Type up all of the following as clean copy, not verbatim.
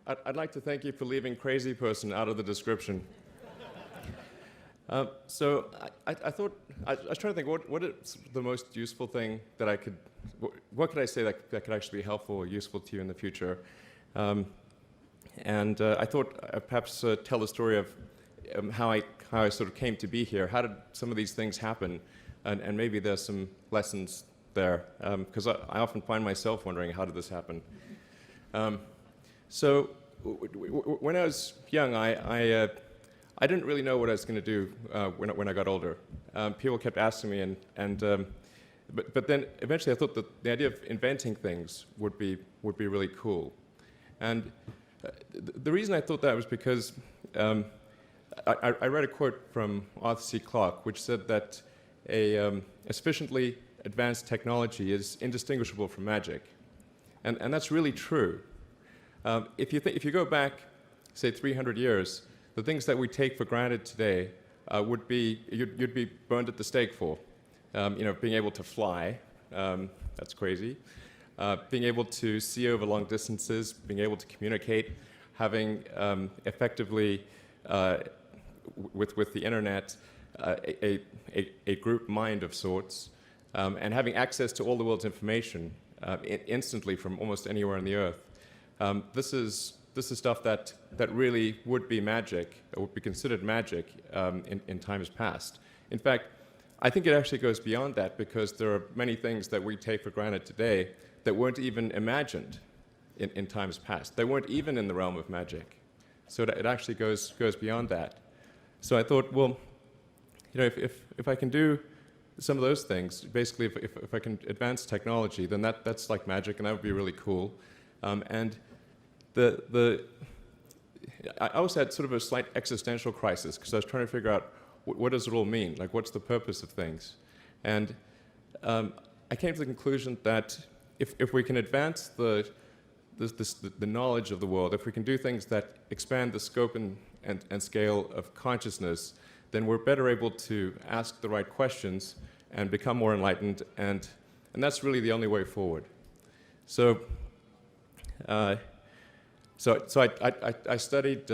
I'd like to thank you for leaving crazy person out of the description. So I thought, I was trying to think, what is the most useful thing that I could, what could I say that could actually be helpful or useful to you in the future? And I thought perhaps tell the story of how I sort of came to be here. How did some of these things happen? And maybe there's some lessons there, because I often find myself wondering, how did this happen? So when I was young, I didn't really know what I was going to do when I got older. People kept asking me, but then eventually I thought that the idea of inventing things would be really cool. And the reason I thought that was because I read a quote from Arthur C. Clarke, which said that a sufficiently advanced technology is indistinguishable from magic. And that's really true. If you go back, say, 300 years, the things that we take for granted today would be, you'd be burned at the stake for. Being able to fly, that's crazy. Being able to see over long distances, being able to communicate, having effectively, with the internet, a group mind of sorts, and having access to all the world's information instantly from almost anywhere on the earth. This is stuff that really would be magic, or would be considered magic in times past. In fact, I think it actually goes beyond that, because there are many things that we take for granted today that weren't even imagined in times past. They weren't even in the realm of magic. So it actually goes beyond that. So I thought, well, if I can do some of those things, basically if I can advance technology, then that's like magic, and that would be really cool. And I also had sort of a slight existential crisis, because I was trying to figure out what does it all mean? Like, what's the purpose of things? And I came to the conclusion that if we can advance the knowledge of the world, if we can do things that expand the scope and scale of consciousness, then we're better able to ask the right questions and become more enlightened, and that's really the only way forward. So I studied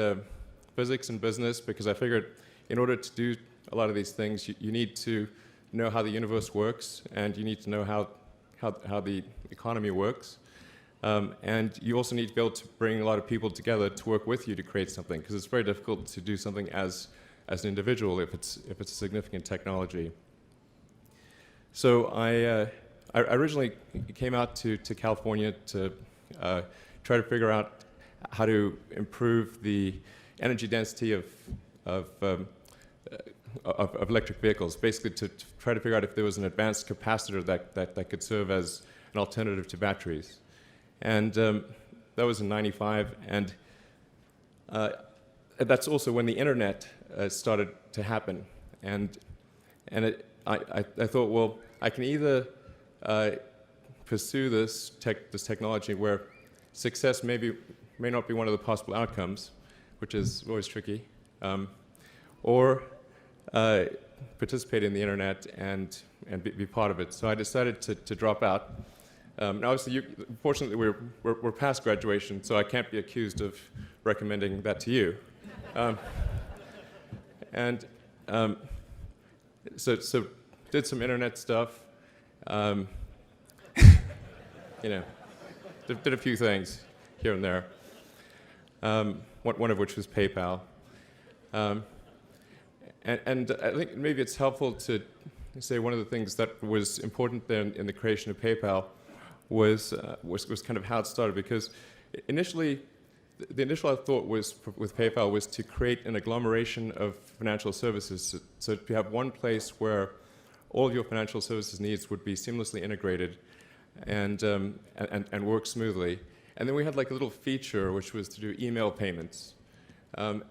physics and business, because I figured in order to do a lot of these things, you need to know how the universe works, and you need to know how the economy works. And you also need to be able to bring a lot of people together to work with you to create something, because it's very difficult to do something as an individual if it's a significant technology. So I originally came out to California to try to figure out how to improve the energy density of electric vehicles, basically to try to figure out if there was an advanced capacitor that could serve as an alternative to batteries. And that was in '95, and that's also when the internet started to happen. And I thought, well, I can either pursue this technology where success may not be one of the possible outcomes, which is always tricky, or participate in the internet and be part of it. So I decided to drop out. And obviously, fortunately, we're past graduation, so I can't be accused of recommending that to you. So did some internet stuff. Did a few things here and there. One of which was PayPal. And I think maybe it's helpful to say one of the things that was important there in the creation of PayPal was kind of how it started, because initially, the initial thought was with PayPal was to create an agglomeration of financial services, so to have one place where all of your financial services needs would be seamlessly integrated and work smoothly. And then we had like a little feature which was to do email payments.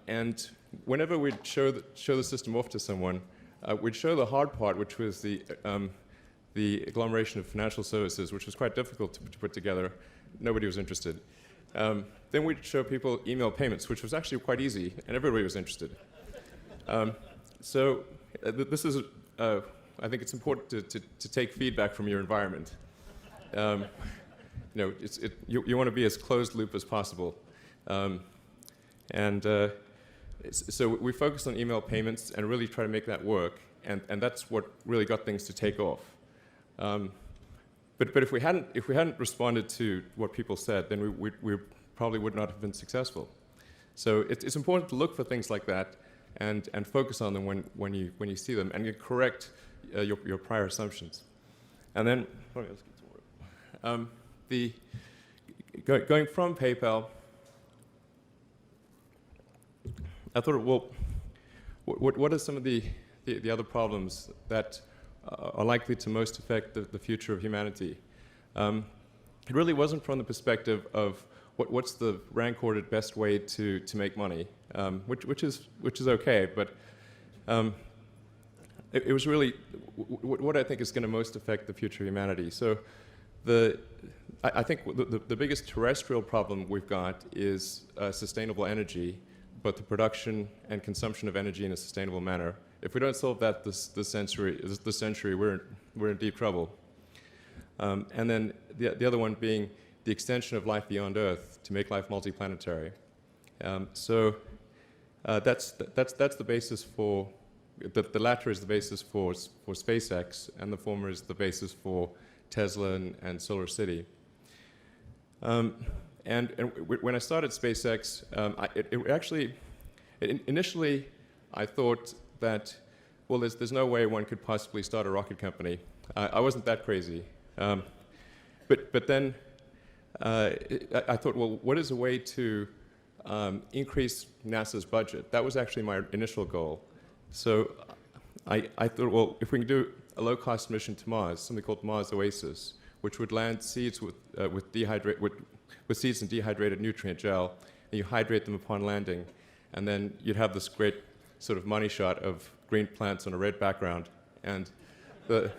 And whenever we'd show the system off to someone, we'd show the hard part, which was the agglomeration of financial services, which was quite difficult to put together. Nobody was interested. Then we'd show people email payments, which was actually quite easy, and everybody was interested. So this is, I think it's important to take feedback from your environment. You want to be as closed loop as possible. So we focused on email payments and really try to make that work, and that's what really got things to take off. But if we hadn't responded to what people said, then we probably would not have been successful. So it's important to look for things like that and focus on them when you see them, and you correct your prior assumptions. And then going from PayPal, I thought, well, what are some of the other problems that are likely to most affect the future of humanity? It really wasn't from the perspective of what's the rank-ordered best way to make money, which is okay, but it was really what I think is going to most affect the future of humanity. So I think the biggest terrestrial problem we've got is sustainable energy, but the production and consumption of energy in a sustainable manner. If we don't solve that this century, we're in deep trouble. And then the other one being the extension of life beyond Earth to make life multiplanetary. So that's the basis for the latter is the basis for SpaceX, and the former is the basis for Tesla and SolarCity. And when I started SpaceX, initially I thought that, well, there's no way one could possibly start a rocket company. I wasn't that crazy. But then I thought, well, what is a way to increase NASA's budget? That was actually my initial goal. So I thought, well, if we can do a low-cost mission to Mars, something called Mars Oasis, which would land seeds with seeds and dehydrated nutrient gel, and you hydrate them upon landing, and then you'd have this great sort of money shot of green plants on a red background, and the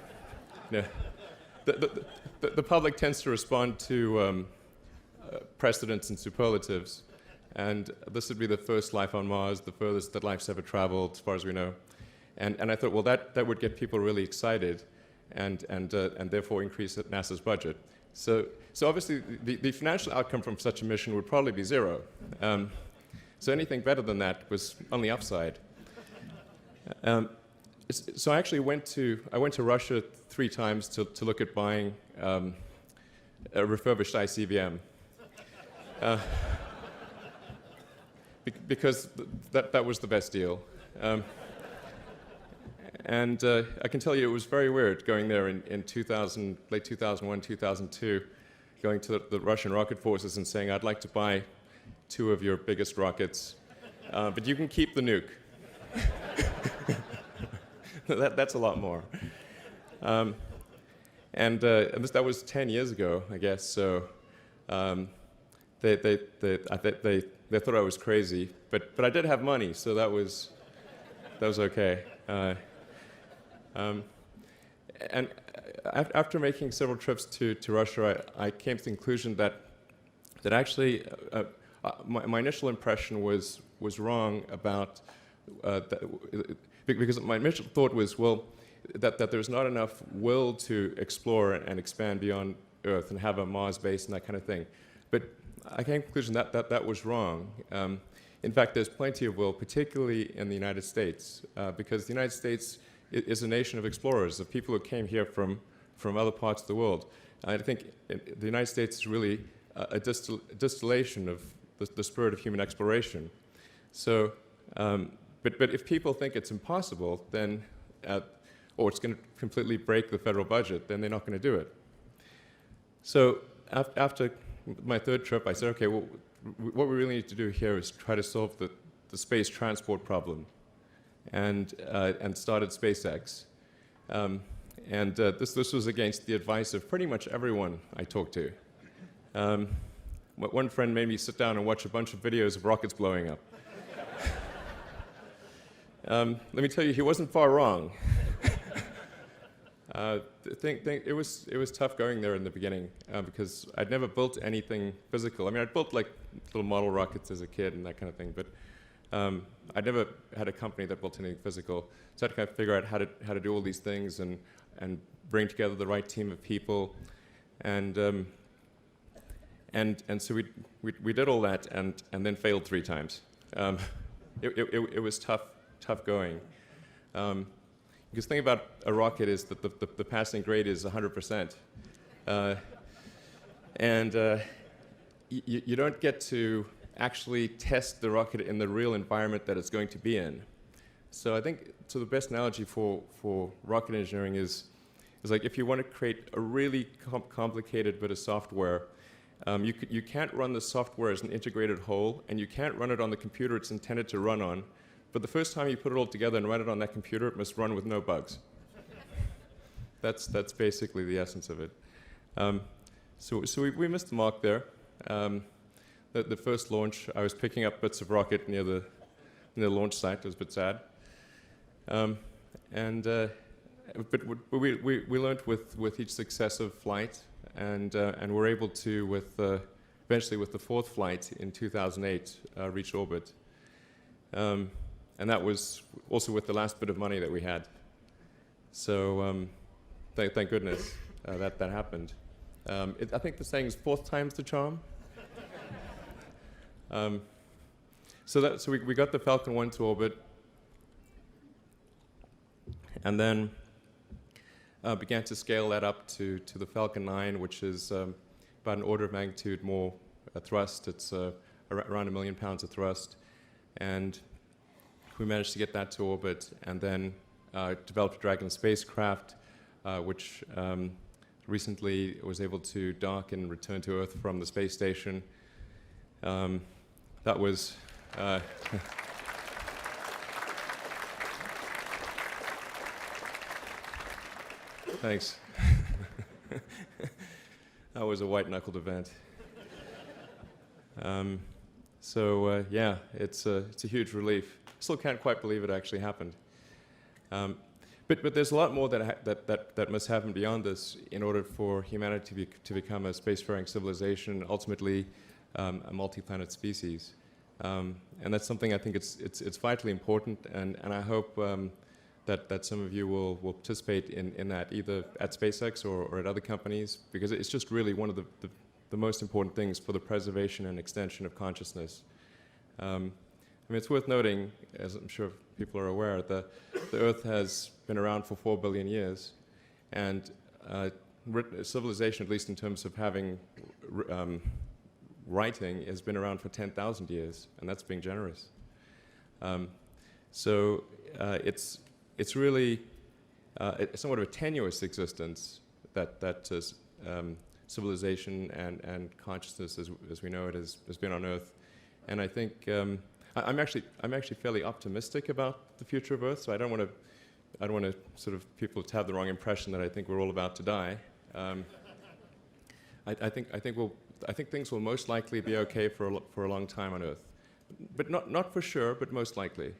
public tends to respond to precedents and superlatives, and this would be the first life on Mars, the furthest that life's ever traveled, as far as we know, and I thought, well, that would get people really excited, and therefore increase NASA's budget. So obviously, the financial outcome from such a mission would probably be zero. So anything better than that was on the upside. So I actually went to Russia 3 times to look at buying a refurbished ICBM. Because that was the best deal. And I can tell you it was very weird going there in late 2001, 2002, going to the Russian rocket forces and saying, I'd like to buy 2 of your biggest rockets, but you can keep the nuke. That's a lot more. And that was 10 years ago, I guess, so they thought I was crazy, but I did have money, so that was okay. And after making several trips to Russia, I came to the conclusion that actually my initial impression was wrong about because my initial thought was, well, that there's not enough will to explore and expand beyond Earth and have a Mars base and that kind of thing. But I came to the conclusion that was wrong. In fact, there's plenty of will, particularly in the United States, because the United States is a nation of explorers, of people who came here from other parts of the world. I think the United States is really a distillation of the spirit of human exploration. So, but if people think it's impossible, then, or it's going to completely break the federal budget, then they're not going to do it. So after my 3rd trip, I said, okay, well, what we really need to do here is try to solve the space transport problem, and started SpaceX. This was against the advice of pretty much everyone I talked to. One friend made me sit down and watch a bunch of videos of rockets blowing up. Let me tell you, he wasn't far wrong. It was tough going there in the beginning because I'd never built anything physical. I mean, I'd built like little model rockets as a kid and that kind of thing, but I'd never had a company that built anything physical. So I had to kind of figure out how to do all these things and bring together the right team of people, and And so we did all that and then failed 3 times. It was tough going. Because the thing about a rocket is that the passing grade is 100%. You don't get to actually test the rocket in the real environment that it's going to be in. So I think the best analogy for rocket engineering is like if you want to create a really complicated bit of software, you can't run the software as an integrated whole, and you can't run it on the computer it's intended to run on. But the first time you put it all together and run it on that computer, it must run with no bugs. That's basically the essence of it. So we missed the mark there. The first launch, I was picking up bits of rocket near the launch site. It was a bit sad. But we learned with each successive flight, and we're able to, eventually with the 4th flight in 2008, reach orbit. And that was also with the last bit of money that we had. So thank goodness that happened. I think the saying is 4th time's the charm. So we got the Falcon 1 to orbit, and then began to scale that up to the Falcon 9, which is about an order of magnitude more thrust. It's around 1 million pounds of thrust. And we managed to get that to orbit, and then developed a Dragon spacecraft, which recently was able to dock and return to Earth from the space station. That was... Thanks. That was a white-knuckled event. Yeah, it's a huge relief. Still can't quite believe it actually happened. But there's a lot more that must happen beyond this in order for humanity to become a spacefaring civilization, ultimately a multi-planet species. And that's something I think it's vitally important, and I hope that some of you will participate in that, either at SpaceX or at other companies, because it's just really one of the most important things for the preservation and extension of consciousness. I mean, it's worth noting, as I'm sure people are aware, the Earth has been around for 4 billion years, and civilization, at least in terms of having writing, has been around for 10,000 years, and that's being generous. It's really somewhat of a tenuous existence that civilization and consciousness, as we know it, has been on Earth, and I think I'm actually fairly optimistic about the future of Earth. So I don't want to sort of people to have the wrong impression that I think we're all about to die. I think things will most likely be okay for a long time on Earth, but not for sure, but most likely.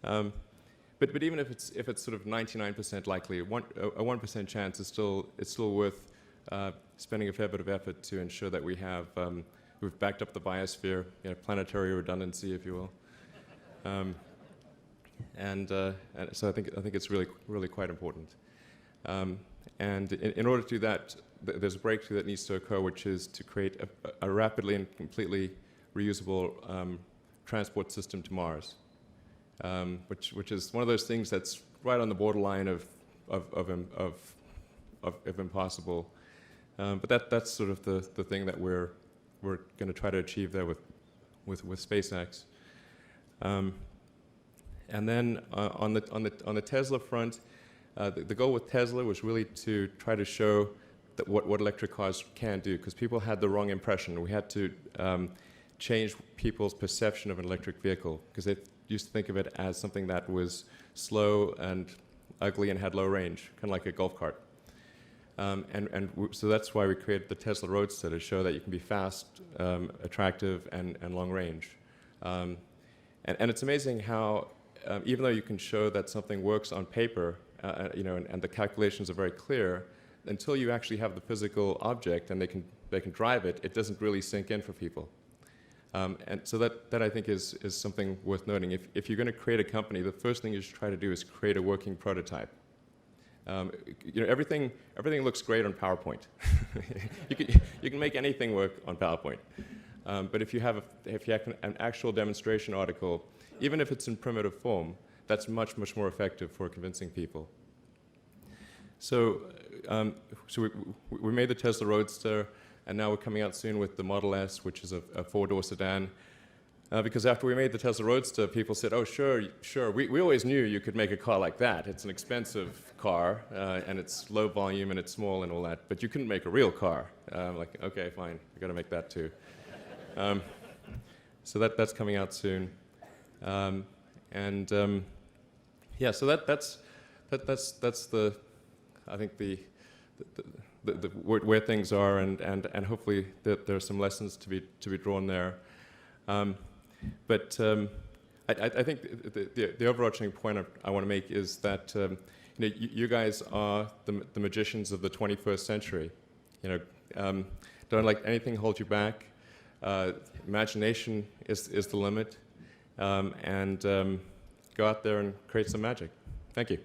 But even if it's sort of 99% likely, a 1% chance is still worth spending a fair bit of effort to ensure that we've backed up the biosphere, planetary redundancy, if you will. So I think it's really quite important. And in order to do that, there's a breakthrough that needs to occur, which is to create a rapidly and completely reusable transport system to Mars, which is one of those things that's right on the borderline of impossible. But that's sort of the thing that we're going to try to achieve there with SpaceX. And then on the Tesla front, the goal with Tesla was really to try to show that what electric cars can do, because people had the wrong impression. We had to change people's perception of an electric vehicle, because they used to think of it as something that was slow and ugly and had low range, kind of like a golf cart. So that's why we created the Tesla Roadster, to show that you can be fast, attractive, and long range. And it's amazing how, even though you can show that something works on paper, and the calculations are very clear, until you actually have the physical object and they can drive it, it doesn't really sink in for people. And so that I think is something worth noting. If you're going to create a company, the first thing you should try to do is create a working prototype. Everything looks great on PowerPoint. you can make anything work on PowerPoint. But if you have an actual demonstration article, even if it's in primitive form, that's much more effective for convincing people. So, we made the Tesla Roadster, and now we're coming out soon with the Model S, which is a four-door sedan. Because after we made the Tesla Roadster, people said, "Oh, sure. We always knew you could make a car like that. It's an expensive car, and it's low volume, and it's small, and all that. But you couldn't make a real car." Like, okay, fine. I got to make that too. So that's coming out soon. Yeah. So that's the I think the where things are, and hopefully that there are some lessons to be drawn there. But I think the overarching point I want to make is that you guys are the magicians of the 21st century. Don't let anything hold you back. Imagination is the limit, and go out there and create some magic. Thank you.